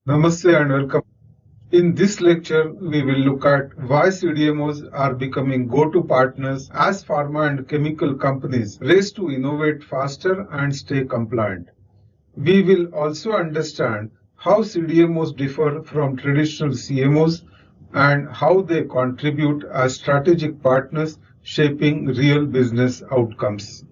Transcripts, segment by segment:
Namaste and welcome. In this lecture, we will look at why CDMOs are becoming go-to partners as pharma and chemical companies race to innovate faster and stay compliant. We will also understand how CDMOs differ from traditional CMOs and how they contribute as strategic partners shaping real business outcomes.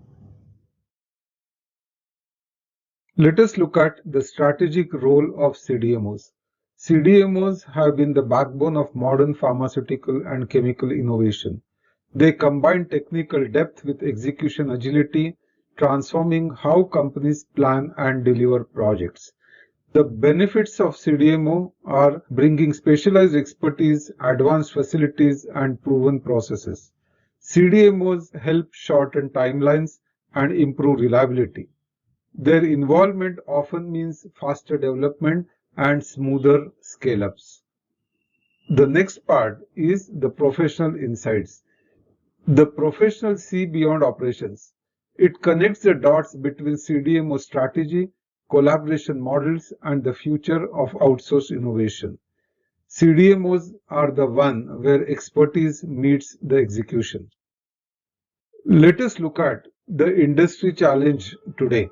Let us look at the strategic role of CDMOs. CDMOs have been the backbone of modern pharmaceutical and chemical innovation. They combine technical depth with execution agility, transforming how companies plan and deliver projects. The benefits of CDMO are bringing specialized expertise, advanced facilities, and proven processes. CDMOs help shorten timelines and improve reliability. Their involvement often means faster development and smoother scale-ups. The next part is the professional insights. The professionals see beyond operations. It connects the dots between CDMO strategy, collaboration models, and the future of outsourced innovation. CDMOs are the one where expertise meets the execution. Let us look at the industry challenge today.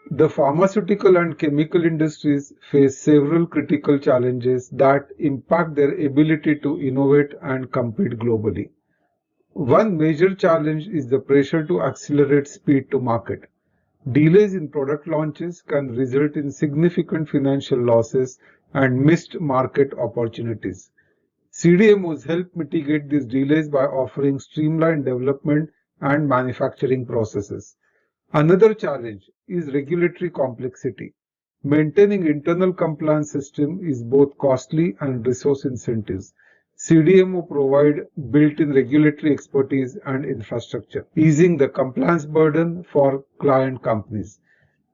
The pharmaceutical and chemical industries face several critical challenges that impact their ability to innovate and compete globally. One major challenge is the pressure to accelerate speed to market. Delays in product launches can result in significant financial losses and missed market opportunities. CDMOs help mitigate these delays by offering streamlined development and manufacturing processes. Another challenge is regulatory complexity. Maintaining internal compliance system is both costly and resource incentives. CDMO provide built-in regulatory expertise and infrastructure, easing the compliance burden for client companies.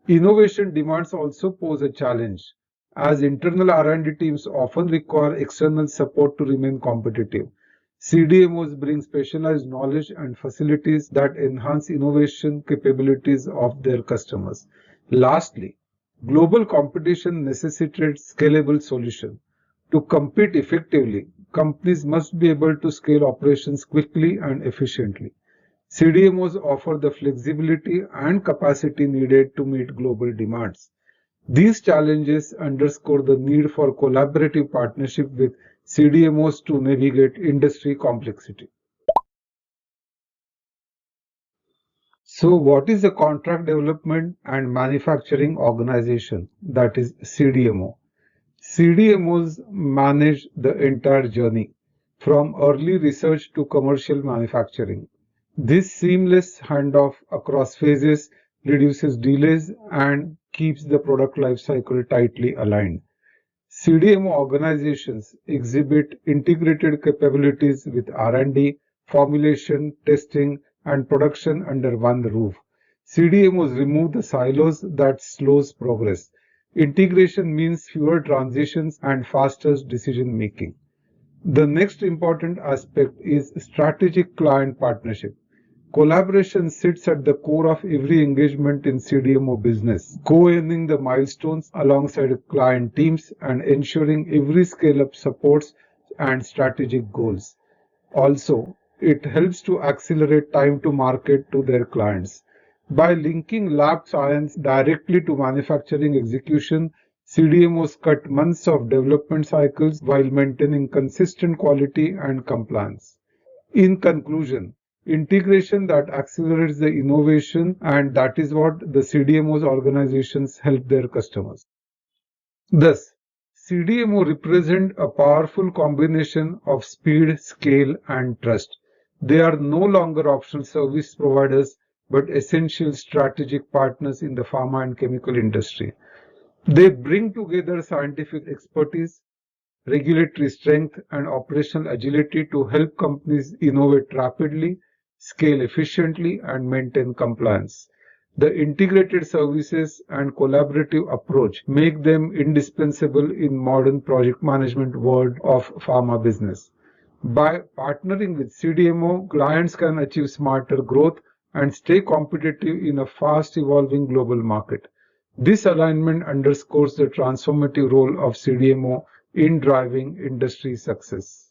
Innovation demands also pose a challenge, as internal R&D teams often require external support to remain competitive. CDMOs bring specialized knowledge and facilities that enhance innovation capabilities of their customers. Lastly, global competition necessitates scalable solutions. To compete effectively, companies must be able to scale operations quickly and efficiently. CDMOs offer the flexibility and capacity needed to meet global demands. These challenges underscore the need for collaborative partnership with CDMOs to navigate industry complexity. So, what is a contract development and manufacturing organization, that is CDMO? CDMOs manage the entire journey from early research to commercial manufacturing. This seamless handoff across phases reduces delays and keeps the product life cycle tightly aligned. CDMO organizations exhibit integrated capabilities with R&D, formulation, testing, and production under one roof. CDMOs remove the silos that slows progress. Integration means fewer transitions and faster decision making. The next important aspect is strategic client partnership. Collaboration sits at the core of every engagement in CDMO business, co-owning the milestones alongside client teams and ensuring every scale-up supports and strategic goals. Also, it helps to accelerate time to market to their clients. By linking lab science directly to manufacturing execution, CDMOs cut months of development cycles while maintaining consistent quality and compliance. In conclusion, integration that accelerates the innovation, and that is what the CDMOs organizations help their customers. Thus, CDMO represent a powerful combination of speed, scale, and trust. They are no longer optional service providers but essential strategic partners in the pharma and chemical industry. They bring together scientific expertise, regulatory strength, and operational agility to help companies innovate rapidly, scale efficiently, and maintain compliance. The integrated services and collaborative approach make them indispensable in modern project management world of pharma business. By partnering with CDMO, clients can achieve smarter growth and stay competitive in a fast evolving global market. This alignment underscores the transformative role of CDMO in driving industry success.